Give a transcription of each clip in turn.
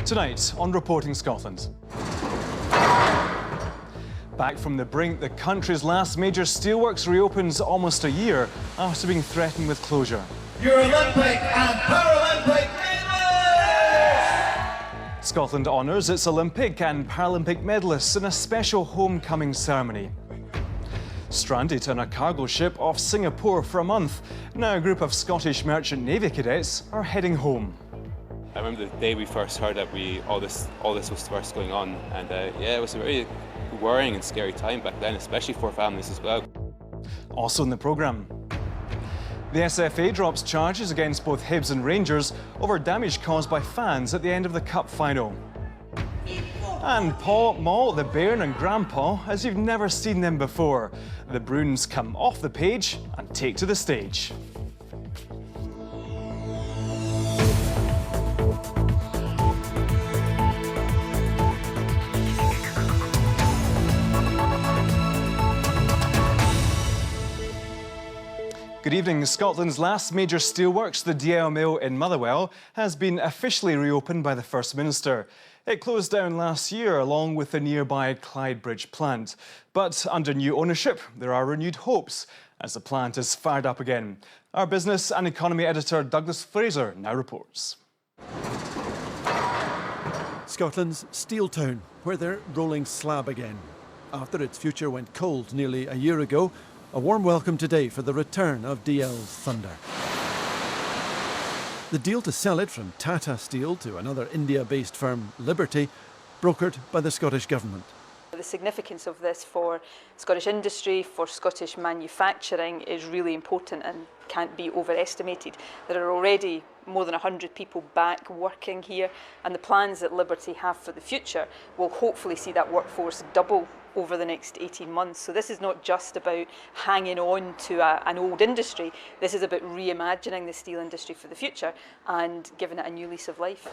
Tonight on Reporting Scotland. Back from the brink, the country's last major steelworks reopens almost a year after being threatened with closure. Your Olympic and Paralympic medalists! Scotland honours its Olympic and Paralympic medalists in a special homecoming ceremony. Stranded on a cargo ship off Singapore for a month, now a group of Scottish Merchant Navy cadets are heading home. I remember the day we first heard that all this was first going on, and yeah, it was a very worrying and scary time back then, especially for families as well. Also in the programme, the SFA drops charges against both Hibs and Rangers over damage caused by fans at the end of the Cup final. And Paul, Maul, the Bairn and Grandpa as you've never seen them before. The Bruins come off the page and take to the stage. Good evening. Scotland's last major steelworks, the DL Mill in Motherwell, has been officially reopened by the First Minister. It closed down last year along with the nearby Clyde Bridge plant. But under new ownership, there are renewed hopes as the plant is fired up again. Our business and economy editor Douglas Fraser now reports. Scotland's steel town, where they're rolling slab again. After its future went cold nearly a year ago, a warm welcome today for the return of DL's Thunder. The deal to sell it from Tata Steel to another India-based firm, Liberty, brokered by the Scottish Government. The significance of this for Scottish industry, for Scottish manufacturing is really important and can't be overestimated. There are already more than 100 people back working here, and the plans that Liberty have for the future will hopefully see that workforce double over the next 18 months. So this is not just about hanging on to an old industry, this is about reimagining the steel industry for the future and giving it a new lease of life.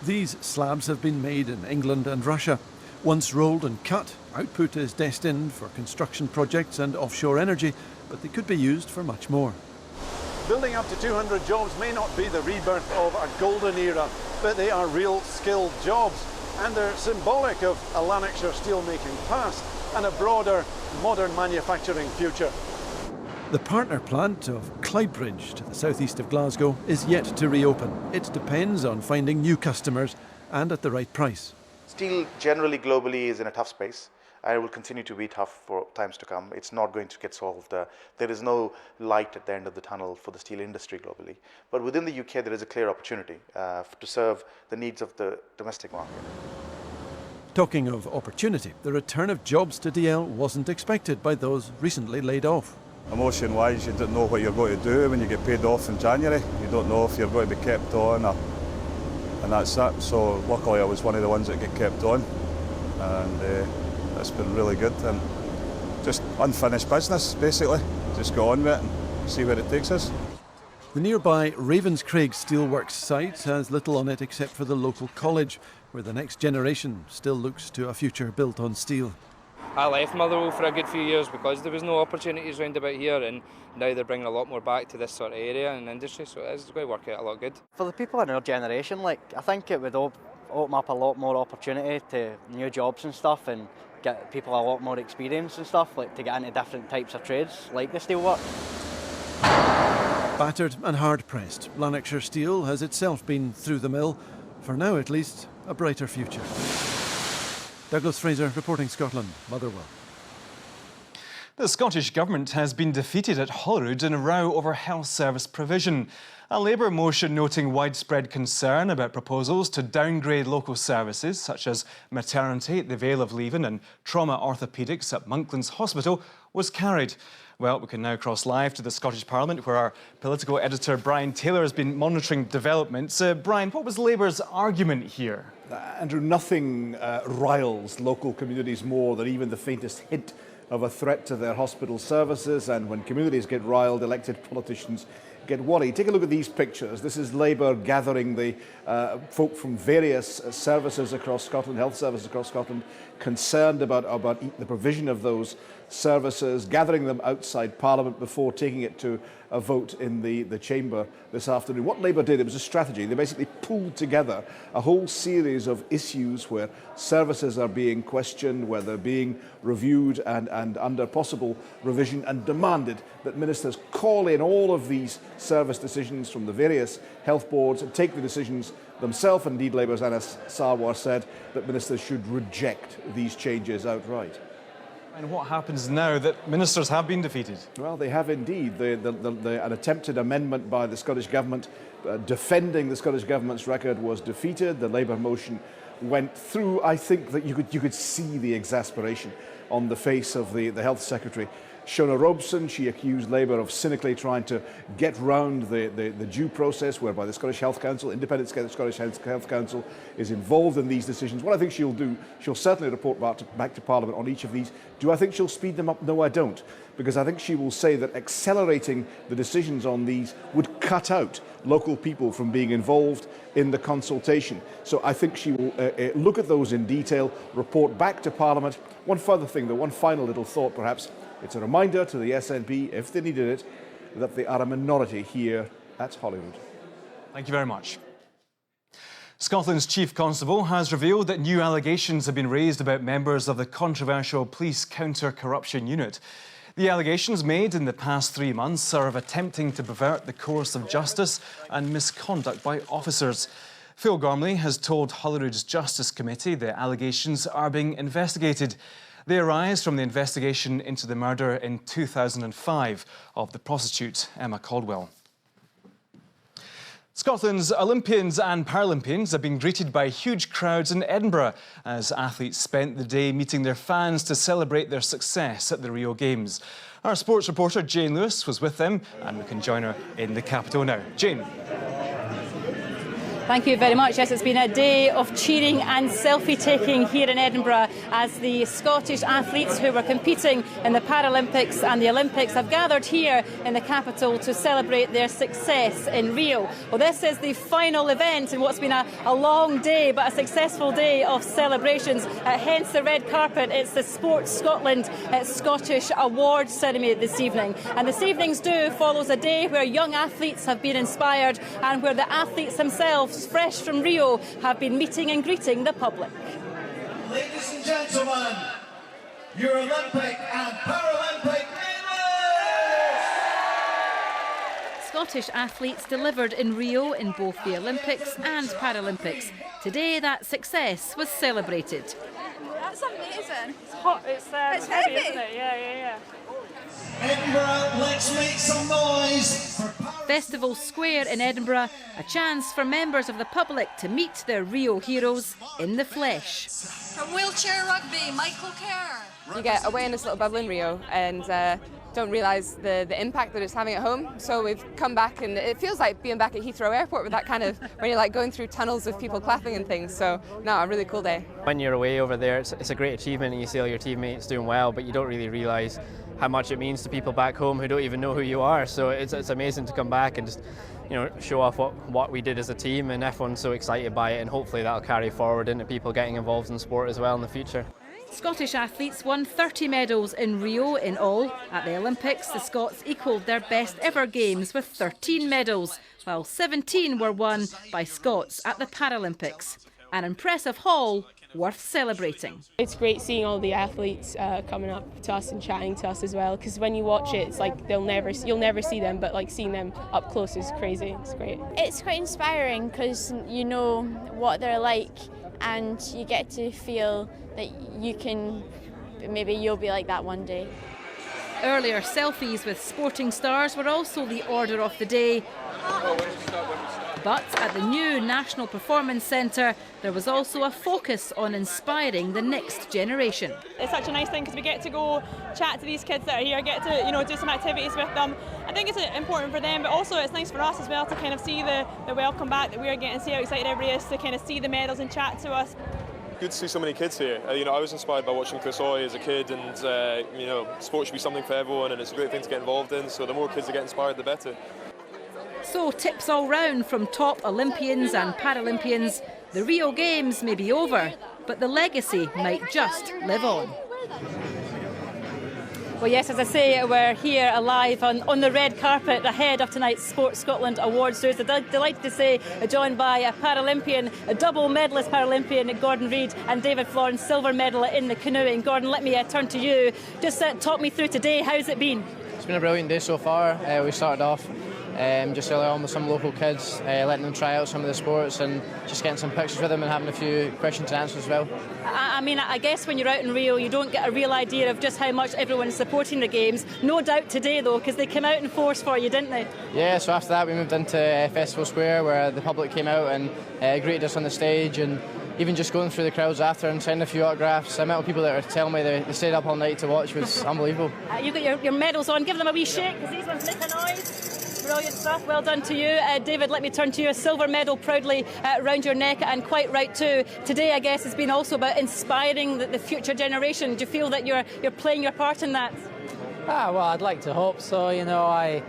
These slabs have been made in England and Russia. Once rolled and cut, output is destined for construction projects and offshore energy, but they could be used for much more. Building up to 200 jobs may not be the rebirth of a golden era, but they are real skilled jobs, and they're symbolic of a Lanarkshire steelmaking past and a broader modern manufacturing future. The partner plant of Clydebridge to the southeast of Glasgow is yet to reopen. It depends on finding new customers and at the right price. Steel generally globally is in a tough space, and it will continue to be tough for times to come. It's not going to get solved. There is no light at the end of the tunnel for the steel industry globally. But within the UK, there is a clear opportunity to serve the needs of the domestic market. Talking of opportunity, the return of jobs to DL wasn't expected by those recently laid off. Emotion-wise, you don't know what you're going to do when you get paid off in January. You don't know if you're going to be kept on, and that's that. So luckily I was one of the ones that get kept on, and it's been really good. And just unfinished business, basically. Just go on with it and see where it takes us. The nearby Ravenscraig Steelworks site has little on it except for the local college, where the next generation still looks to a future built on steel. I left Motherwell for a good few years because there was no opportunities round about here, and now they're bringing a lot more back to this sort of area and industry, so it's going to work out a lot good. For the people in our generation, I think it would open up a lot more opportunity to new jobs and stuff, and get people a lot more experience and stuff, to get into different types of trades, like the steelwork. Battered and hard-pressed, Lanarkshire Steel has itself been through the mill. For now, at least, a brighter future. Douglas Fraser, reporting Scotland, Motherwell. The Scottish Government has been defeated at Holyrood in a row over health service provision. A Labour motion noting widespread concern about proposals to downgrade local services such as maternity at the Vale of Leven and trauma orthopaedics at Monklands Hospital was carried. Well, we can now cross live to the Scottish Parliament, where our political editor Brian Taylor has been monitoring developments. Brian, what was Labour's argument here? Andrew, nothing riles local communities more than even the faintest hint of a threat to their hospital services, and when communities get riled, elected politicians get worried. Take a look at these pictures. This is Labour gathering the folk from various services across Scotland, health services across Scotland, concerned about the provision of those services, gathering them outside Parliament before taking it to a vote in the chamber this afternoon. What Labour did, it was a strategy. They basically pulled together a whole series of issues where services are being questioned, where they're being reviewed and under possible revision, and demanded that ministers call in all of these service decisions from the various health boards and take the decisions themselves. Indeed, Labour's Anas Sarwar said that ministers should reject these changes outright. And what happens now that ministers have been defeated? Well, they have indeed. An attempted amendment by the Scottish Government defending the Scottish Government's record was defeated. The Labour motion went through. I think that you could see the exasperation on the face of the Health Secretary, Shona Robson. She accused Labour of cynically trying to get round the due process whereby the Scottish Health Council, independent Scottish Health Council, is involved in these decisions. What I think she'll do, she'll certainly report back to Parliament on each of these. Do I think she'll speed them up? No, I don't. Because I think she will say that accelerating the decisions on these would cut out local people from being involved in the consultation. So I think she will look at those in detail, report back to Parliament. One further thing, though, one final little thought perhaps. It's a reminder to the SNP, if they needed it, that they are a minority here at Holyrood. Thank you very much. Scotland's Chief Constable has revealed that new allegations have been raised about members of the controversial Police Counter-Corruption Unit. The allegations made in the past 3 months are of attempting to pervert the course of justice and misconduct by officers. Phil Gormley has told Holyrood's Justice Committee the allegations are being investigated. They arise from the investigation into the murder in 2005 of the prostitute Emma Caldwell. Scotland's Olympians and Paralympians have been greeted by huge crowds in Edinburgh as athletes spent the day meeting their fans to celebrate their success at the Rio Games. Our sports reporter Jane Lewis was with them, and we can join her in the capital now. Jane. Thank you very much. Yes, it's been a day of cheering and selfie-taking here in Edinburgh as the Scottish athletes who were competing in the Paralympics and the Olympics have gathered here in the capital to celebrate their success in Rio. Well, this is the final event in what's been a long day, but a successful day of celebrations. Hence the red carpet. It's the Sports Scotland Scottish Awards ceremony this evening. And this evening's do follows a day where young athletes have been inspired and where the athletes themselves, fresh from Rio, have been meeting and greeting the public. Ladies and gentlemen, your Olympic and Paralympic medalists! Scottish athletes delivered in Rio in both the Olympics and Paralympics. Today that success was celebrated. That's amazing. It's hot, it's heavy, isn't it? Yeah. Edinburgh, let's make some noise for Festival Square in Edinburgh, a chance for members of the public to meet their Rio heroes in the flesh. From wheelchair rugby, Michael Kerr. You get away in this little bubble in Rio and don't realise the impact that it's having at home. So we've come back and it feels like being back at Heathrow Airport with that kind of, when you're like going through tunnels of people clapping and things. So no, a really cool day. When you're away over there, it's a great achievement and you see all your teammates doing well, but you don't really realise how much it means to people back home who don't even know who you are. So it's amazing to come back and just, show off what we did as a team, and everyone's so excited by it, and hopefully that'll carry forward into people getting involved in sport as well in the future. Scottish athletes won 30 medals in Rio in all. At the Olympics, the Scots equalled their best ever games with 13 medals, while 17 were won by Scots at the Paralympics. An impressive haul worth celebrating. It's great seeing all the athletes coming up to us and chatting to us as well, because when you watch it, it's like you'll never see them, but like seeing them up close is crazy. It's great. It's quite inspiring because you know what they're like and you get to feel that maybe you'll be like that one day. Earlier selfies with sporting stars were also the order of the day. But at the new National Performance Centre, there was also a focus on inspiring the next generation. It's such a nice thing because we get to go chat to these kids that are here, get to do some activities with them. I think it's important for them, but also it's nice for us as well to kind of see the welcome back that we're getting, see how excited everybody is to kind of see the medals and chat to us. Good to see so many kids here. I was inspired by watching Chris Hoy as a kid, and sport should be something for everyone, and it's a great thing to get involved in. So the more kids that get inspired, the better. So tips all round from top Olympians and Paralympians. The Rio Games may be over, but the legacy might just live on. Well, yes, as I say, we're here alive on the red carpet ahead of tonight's Sport Scotland Awards. So it's delighted to say, joined by a Paralympian, a double medalist Paralympian, Gordon Reid, and David Florence, silver medal in the canoeing. Gordon, let me turn to you. Just talk me through today. How's it been? It's been a brilliant day so far. We started off just early on with some local kids, letting them try out some of the sports and just getting some pictures with them and having a few questions and answers as well. I mean, I guess when you're out in Rio, you don't get a real idea of just how much everyone's supporting the Games. No doubt today, though, because they came out in force for you, didn't they? Yeah, so after that we moved into Festival Square, where the public came out and greeted us on the stage, and even just going through the crowds after and signing a few autographs. The amount of people that are telling me they stayed up all night to watch was unbelievable. You've got your medals on. Give them a wee shake, because these ones make a noise. Brilliant stuff. Well done to you. David, let me turn to you. A silver medal proudly round your neck, and quite right too. Today, I guess, has been also about inspiring the future generation. Do you feel that you're playing your part in that? Well, I'd like to hope so. You know, I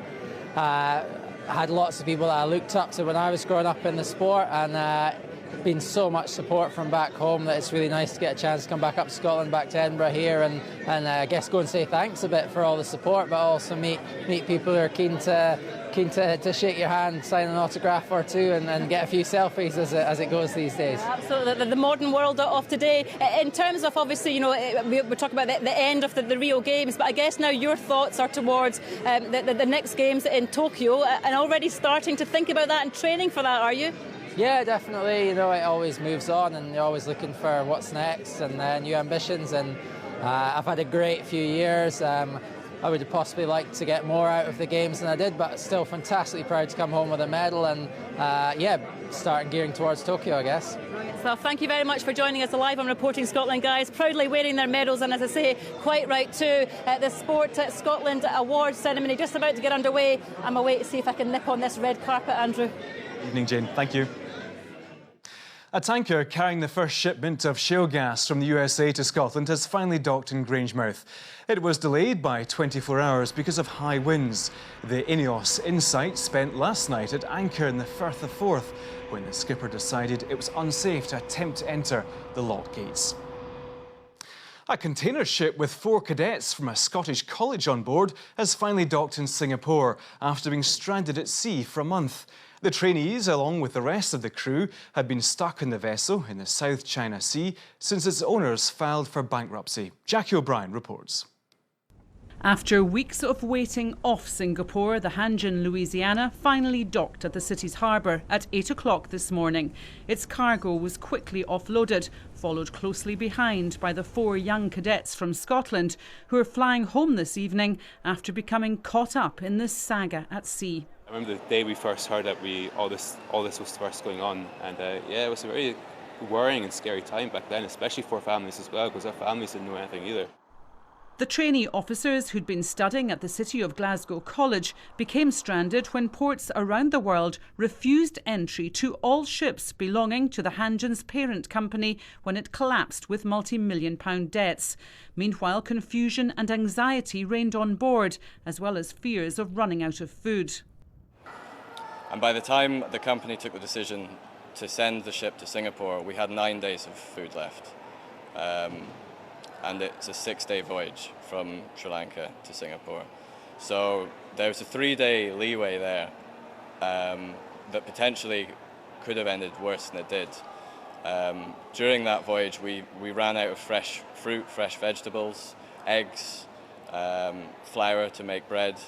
had lots of people that I looked up to when I was growing up in the sport, and been so much support from back home that it's really nice to get a chance to come back up to Scotland, back to Edinburgh here, and I guess go and say thanks a bit for all the support, but also meet people who are keen to shake your hand, sign an autograph or two, and get a few selfies as it goes these days. Absolutely, the modern world of today. In terms of, obviously, you know, we're talking about the end of the Rio Games, but I guess now your thoughts are towards the next Games in Tokyo, and already starting to think about that and training for that, are you? Yeah, definitely. You know, it always moves on, and you're always looking for what's next and new ambitions. And I've had a great few years. I would possibly like to get more out of the Games than I did, but still fantastically proud to come home with a medal and, start gearing towards Tokyo, I guess. So thank you very much for joining us live on Reporting Scotland, guys. Proudly wearing their medals, and as I say, quite right too. The Sport Scotland Awards ceremony just about to get underway. I'm away to see if I can nip on this red carpet, Andrew. Evening, Jane. Thank you. A tanker carrying the first shipment of shale gas from the USA to Scotland has finally docked in Grangemouth. It was delayed by 24 hours because of high winds. The Ineos Insight spent last night at anchor in the Firth of Forth when the skipper decided it was unsafe to attempt to enter the lock gates. A container ship with 4 cadets from a Scottish college on board has finally docked in Singapore after being stranded at sea for a month. The trainees, along with the rest of the crew, had been stuck in the vessel in the South China Sea since its owners filed for bankruptcy. Jackie O'Brien reports. After weeks of waiting off Singapore, the Hanjin Louisiana finally docked at the city's harbour at 8 o'clock this morning. Its cargo was quickly offloaded, followed closely behind by the 4 young cadets from Scotland who are flying home this evening after becoming caught up in this saga at sea. I remember the day we first heard that all this was first going on, and it was a very worrying and scary time back then, especially for families as well, because our families didn't know anything either. The trainee officers who'd been studying at the City of Glasgow College became stranded when ports around the world refused entry to all ships belonging to the Hanjin's parent company when it collapsed with multi-million-pound debts. Meanwhile, confusion and anxiety reigned on board, as well as fears of running out of food. And by the time the company took the decision to send the ship to Singapore, we had 9 days of food left. And it's a 6-day voyage from Sri Lanka to Singapore. So there's a 3-day leeway there that potentially could have ended worse than it did. During that voyage, we ran out of fresh fruit, fresh vegetables, eggs, flour to make bread.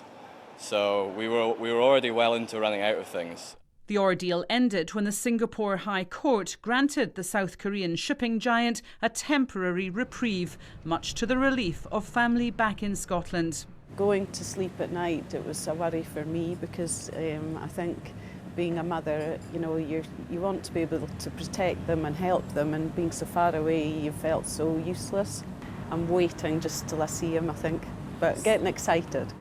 So we were already well into running out of things. The ordeal ended when the Singapore High Court granted the South Korean shipping giant a temporary reprieve, much to the relief of family back in Scotland. Going to sleep at night, it was a worry for me because I think being a mother, you know, you want to be able to protect them and help them, and being so far away, you felt so useless. I'm waiting just till I see him, I think, but getting excited.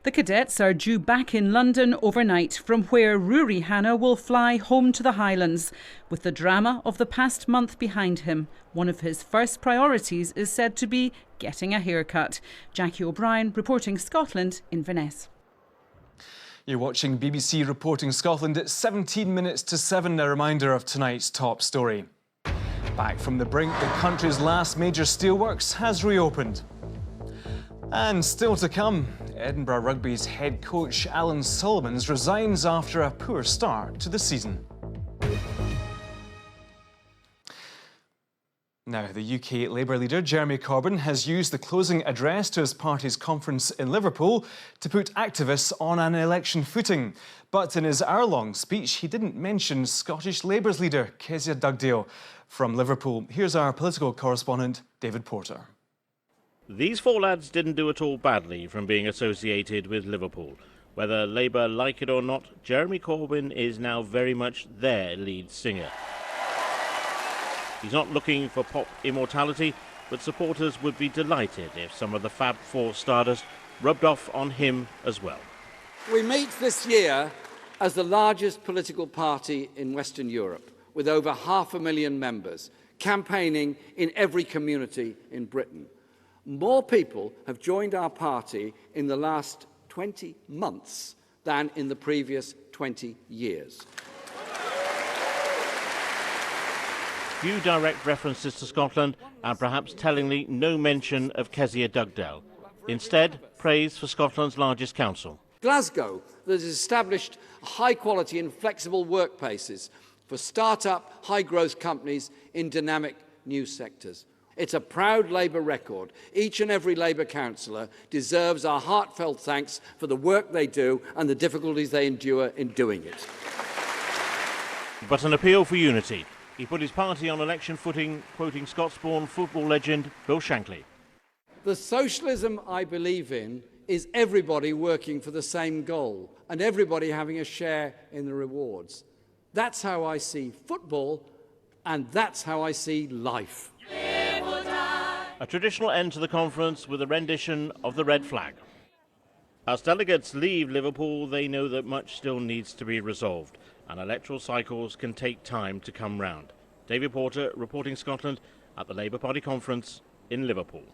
The cadets are due back in London overnight, from where Rory Hannah will fly home to the Highlands. With the drama of the past month behind him, one of his first priorities is said to be getting a haircut. Jackie O'Brien, Reporting Scotland, Inverness. You're watching BBC Reporting Scotland at 17 minutes to 7, a reminder of tonight's top story. Back from the brink, the country's last major steelworks has reopened. And still to come, Edinburgh Rugby's head coach Alan Solomons resigns after a poor start to the season. Now, the UK Labour leader Jeremy Corbyn has used the closing address to his party's conference in Liverpool to put activists on an election footing. But in his hour-long speech, he didn't mention Scottish Labour's leader Kezia Dugdale. From Liverpool, here's our political correspondent David Porter. These four lads didn't do at all badly from being associated with Liverpool. Whether Labour like it or not, Jeremy Corbyn is now very much their lead singer. He's not looking for pop immortality, but supporters would be delighted if some of the Fab Four stardust rubbed off on him as well. We meet this year as the largest political party in Western Europe, with over 500,000 members, campaigning in every community in Britain. More people have joined our party in the last 20 months than in the previous 20 years. Few direct references to Scotland and perhaps tellingly no mention of Kezia Dugdale. Instead, praise for Scotland's largest council. Glasgow, that has established high-quality and flexible workplaces for start-up, high-growth companies in dynamic new sectors. It's a proud Labour record. Each and every Labour councillor deserves our heartfelt thanks for the work they do and the difficulties they endure in doing it. But an appeal for unity. He put his party on election footing, quoting Scots-born football legend Bill Shankly. The socialism I believe in is everybody working for the same goal and everybody having a share in the rewards. That's how I see football, and that's how I see life. A traditional end to the conference with a rendition of the red flag. As delegates leave Liverpool, they know that much still needs to be resolved, and electoral cycles can take time to come round. David Porter reporting Scotland at the Labour Party conference in Liverpool.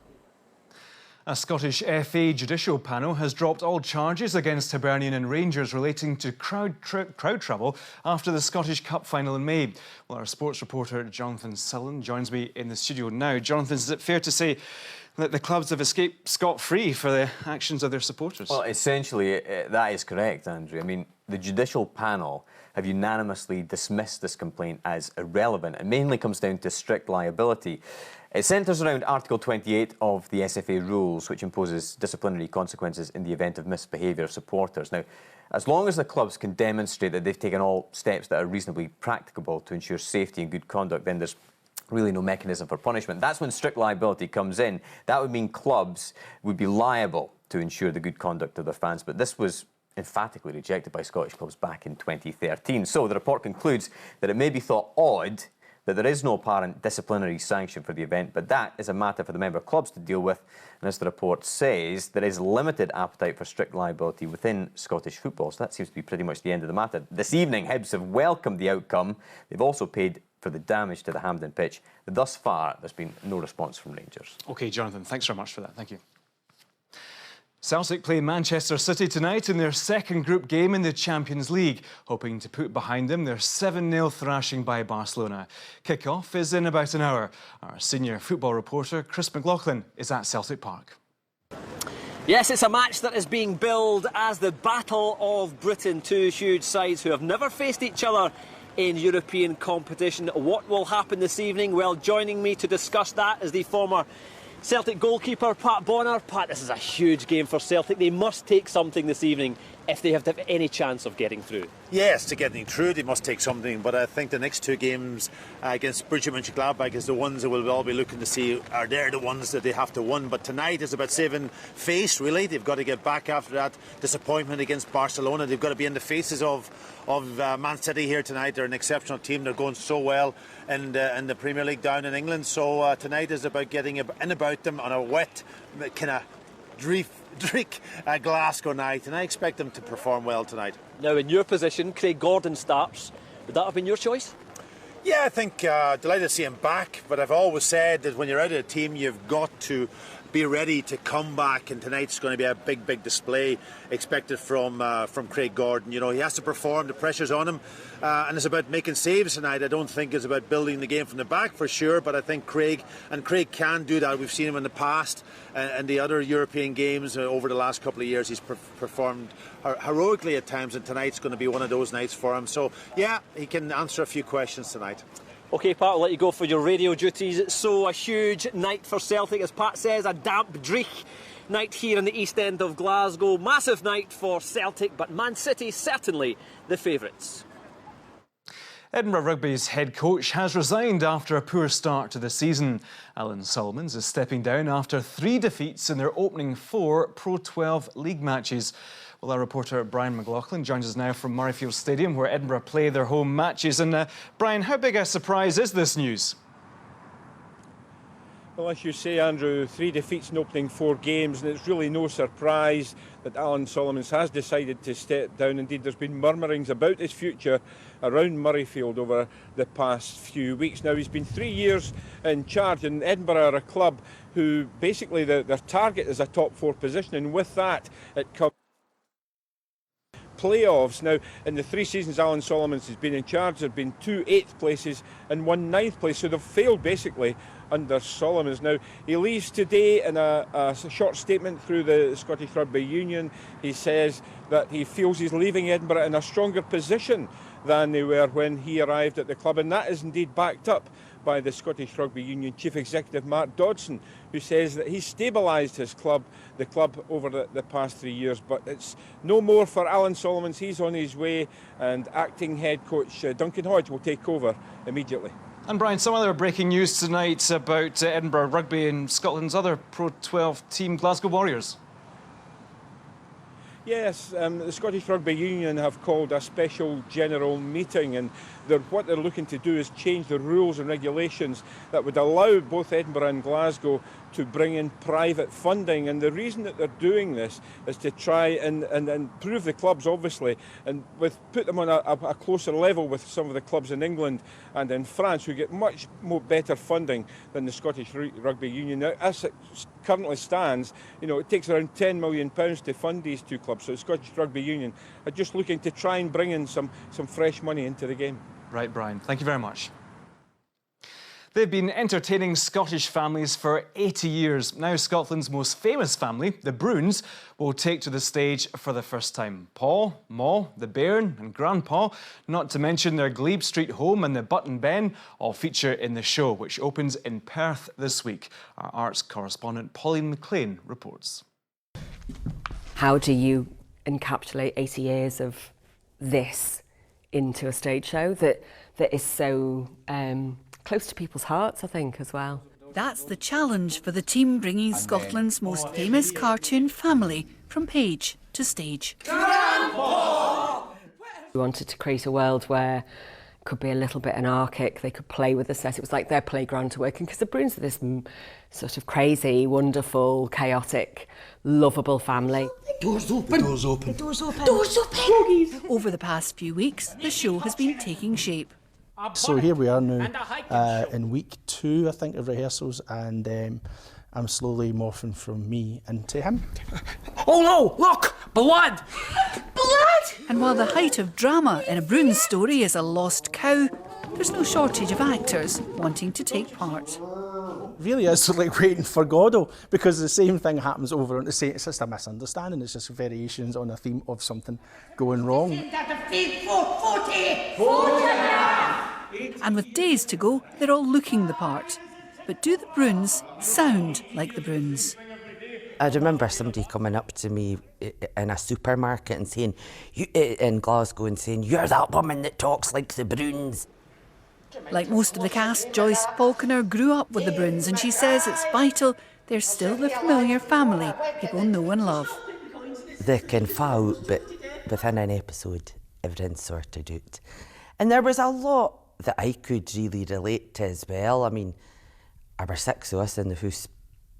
A Scottish FA judicial panel has dropped all charges against Hibernian and Rangers relating to crowd trouble after the Scottish Cup final in May. Well, our sports reporter Jonathan Sullen joins me in the studio now. Jonathan, is it fair to say that the clubs have escaped scot-free for the actions of their supporters? Well, essentially, that is correct, Andrew. I mean, the judicial panel have unanimously dismissed this complaint as irrelevant. It mainly comes down to strict liability. It centres around Article 28 of the SFA rules, which imposes disciplinary consequences in the event of misbehaviour of supporters. Now, as long as the clubs can demonstrate that they've taken all steps that are reasonably practicable to ensure safety and good conduct, then there's really no mechanism for punishment. That's when strict liability comes in. That would mean clubs would be liable to ensure the good conduct of their fans, but this was emphatically rejected by Scottish clubs back in 2013. So the report concludes that it may be thought odd that there is no apparent disciplinary sanction for the event, but that is a matter for the member clubs to deal with. And as the report says, there is limited appetite for strict liability within Scottish football. So that seems to be pretty much the end of the matter. This evening, Hibs have welcomed the outcome. They've also paid for the damage to the Hampden pitch. Thus far, there's been no response from Rangers. OK, Jonathan, thanks very much for that. Thank you. Celtic play Manchester City tonight in their second group game in the Champions League, hoping to put behind them their 7-0 thrashing by Barcelona. Kick-off is in about an hour. Our senior football reporter, Chris McLaughlin, is at Celtic Park. Yes, it's a match that is being billed as the Battle of Britain. Two huge sides who have never faced each other in European competition. What will happen this evening? Well, joining me to discuss that is the former Celtic goalkeeper Pat Bonner. Pat, this is a huge game for Celtic. They must take something this evening if they have to have any chance of getting through. Yes, to getting through they must take something, but I think the next two games against Borussia Mönchengladbach is the ones that we'll all be looking to see, are they the ones that they have to win. But tonight is about saving face, really. They've got to get back after that disappointment against Barcelona. They've got to be in the faces of Man City here tonight. They're an exceptional team. They're going so well in the Premier League down in England. So tonight is about getting in about them on a wet kind of dreek Glasgow night, and I expect them to perform well tonight. Now, in your position, Craig Gordon starts. Would that have been your choice? Yeah, I think delighted to see him back, but I've always said that when you're out of a team, you've got to be ready to come back, and tonight's going to be a big display expected from Craig Gordon. You know, he has to perform, the pressure's on him, and it's about making saves tonight. I don't think it's about building the game from the back for sure, but I think Craig can do that. We've seen him in the past and the other European games over the last couple of years. He's performed heroically at times, and tonight's going to be one of those nights for him. So yeah, he can answer a few questions tonight. OK, Pat, I'll let you go for your radio duties. So a huge night for Celtic, as Pat says, a damp dreich night here in the East End of Glasgow. Massive night for Celtic, but Man City certainly the favourites. Edinburgh Rugby's head coach has resigned after a poor start to the season. Alan Solomons is stepping down after 3 defeats in their opening 4 Pro 12 league matches. Well, our reporter Brian McLaughlin joins us now from Murrayfield Stadium, where Edinburgh play their home matches. And Brian, how big a surprise is this news? Well, as you say, Andrew, 3 defeats in opening 4 games, and it's really no surprise that Alan Solomons has decided to step down. Indeed, there's been murmurings about his future around Murrayfield over the past few weeks. Now, he's been 3 years in charge, and Edinburgh are a club who basically their target is a top 4 position, and with that it comes playoffs. Now, in the 3 seasons Alan Solomons has been in charge, there have been 2 8th places and 1 9th place, so they've failed basically under Solomons. Now, he leaves today in a short statement through the Scottish Rugby Union. He says that he feels he's leaving Edinburgh in a stronger position than they were when he arrived at the club, and that is indeed backed up by the Scottish Rugby Union Chief Executive Mark Dodson, who says that he's stabilised the club over the past 3 years. But it's no more for Alan Solomons. He's on his way, and acting head coach Duncan Hodge will take over immediately. And Brian, some other breaking news tonight about Edinburgh Rugby and Scotland's other Pro 12 team, Glasgow Warriors. Yes, the Scottish Rugby Union have called a special general meeting, and what they're looking to do is change the rules and regulations that would allow both Edinburgh and Glasgow to bring in private funding. And the reason that they're doing this is to try and improve the clubs, obviously, and put them on a closer level with some of the clubs in England and in France, who get much more better funding than the Scottish Rugby Union. Now, as it currently stands, you know, it takes around £10 million to fund these 2 clubs. So the Scottish Rugby Union are just looking to try and bring in some fresh money into the game. Right, Brian. Thank you very much. They've been entertaining Scottish families for 80 years. Now Scotland's most famous family, the Bruins, will take to the stage for the first time. Pa, Ma, the Bairn and Grandpa, not to mention their Glebe Street home and the Button Ben, all feature in the show, which opens in Perth this week. Our arts correspondent Pauline McLean reports. How do you encapsulate 80 years of this into a stage show that is so close to people's hearts, I think, as well? That's the challenge for the team bringing Scotland's most famous cartoon family from page to stage. We wanted to create a world where it could be a little bit anarchic, they could play with the set. It was like their playground to work in, because the Bruins are this sort of crazy, wonderful, chaotic, lovable family. Doors open. Doors open. Doors open. Doors open. Over the past few weeks, the show has been taking shape. So here we are now in week 2, I think, of rehearsals, and I'm slowly morphing from me into him. Oh no! Look! Blood! Blood! And while the height of drama in a Bruins story is a lost cow, there's no shortage of actors wanting to take part. Really is like waiting for Godot, because the same thing happens over and the same. It's just a misunderstanding. It's just variations on a theme of something going wrong. And with days to go, they're all looking the part. But do the Bruins sound like the Bruins? I remember somebody coming up to me in a supermarket and saying, in Glasgow, and saying, "You're that woman that talks like the Bruins." Like most of the cast, Joyce Falconer grew up with the Bruins, and she says it's vital they're still the familiar family people know and love. They can fall out, but within an episode, everything's sorted out. And there was a lot that I could really relate to as well. I mean, there were 6 of us in the house,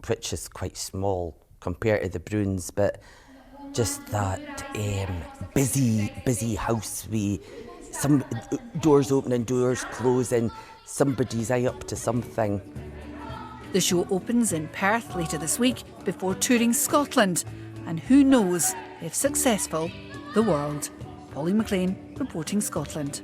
which is quite small compared to the Bruins, but just that busy house with some doors opening, doors closing, somebody's eye up to something. The show opens in Perth later this week before touring Scotland. And who knows, if successful, the world. Polly McLean reporting Scotland.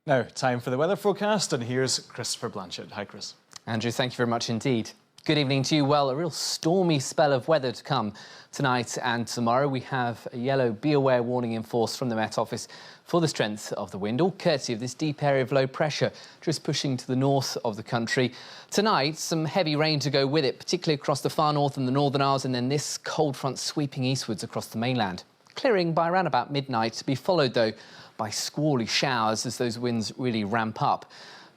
Now, time for the weather forecast, and here's Christopher Blanchard. Hi, Chris. Andrew, thank you very much indeed. Good evening to you. Well, a real stormy spell of weather to come tonight and tomorrow. We have a yellow be aware warning in force from the Met Office for the strength of the wind, all courtesy of this deep area of low pressure just pushing to the north of the country. Tonight, some heavy rain to go with it, particularly across the far north and the Northern Isles, and then this cold front sweeping eastwards across the mainland. Clearing by around about midnight, to be followed, though, by squally showers as those winds really ramp up.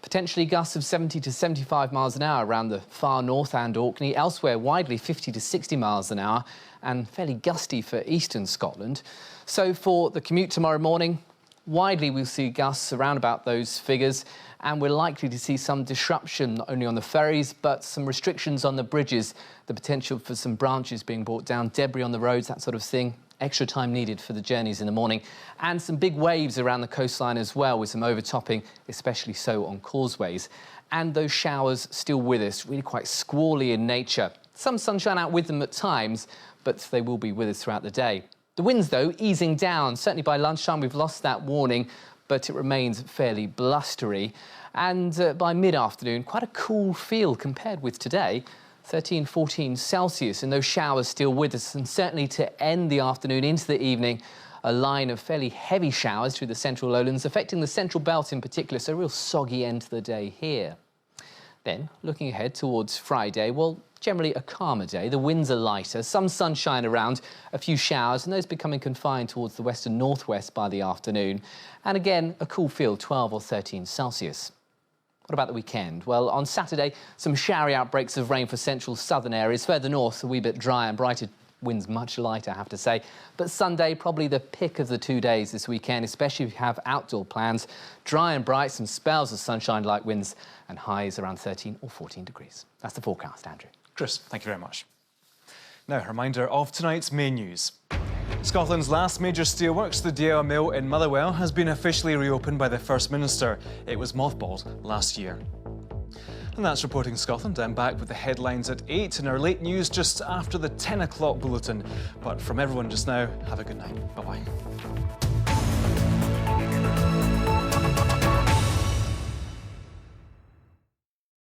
Potentially gusts of 70 to 75 miles an hour around the far north and Orkney. Elsewhere, widely 50 to 60 miles an hour and fairly gusty for eastern Scotland. So for the commute tomorrow morning, widely we'll see gusts around about those figures, and we're likely to see some disruption not only on the ferries but some restrictions on the bridges, the potential for some branches being brought down, debris on the roads, that sort of thing. Extra time needed for the journeys in the morning, and some big waves around the coastline as well, with some overtopping, especially so on causeways. And those showers still with us, really quite squally in nature. Some sunshine out with them at times, but they will be with us throughout the day. The winds, though, easing down. Certainly by lunchtime we've lost that warning, but it remains fairly blustery. And by mid-afternoon, quite a cool feel compared with today. 13, 14 Celsius, and those showers still with us. And certainly to end the afternoon into the evening, a line of fairly heavy showers through the central lowlands, affecting the central belt in particular, so a real soggy end to the day here. Then, looking ahead towards Friday, well, generally a calmer day. The winds are lighter, some sunshine around, a few showers, and those becoming confined towards the west and northwest by the afternoon. And again, a cool feel, 12 or 13 Celsius. What about the weekend? Well, on Saturday, some showery outbreaks of rain for central southern areas. Further north, a wee bit dry and brighter. Winds much lighter, I have to say. But Sunday, probably the pick of the 2 days this weekend, especially if you have outdoor plans. Dry and bright, some spells of sunshine-like winds, and highs around 13 or 14 degrees. That's the forecast, Andrew. Chris, thank you very much. Now, a reminder of tonight's main news. Scotland's last major steelworks, the Dale Mill in Motherwell, has been officially reopened by the First Minister. It was mothballed last year. And that's Reporting Scotland. I'm back with the headlines at 8 and our late news just after the 10 o'clock bulletin. But from everyone just now, have a good night. Bye-bye.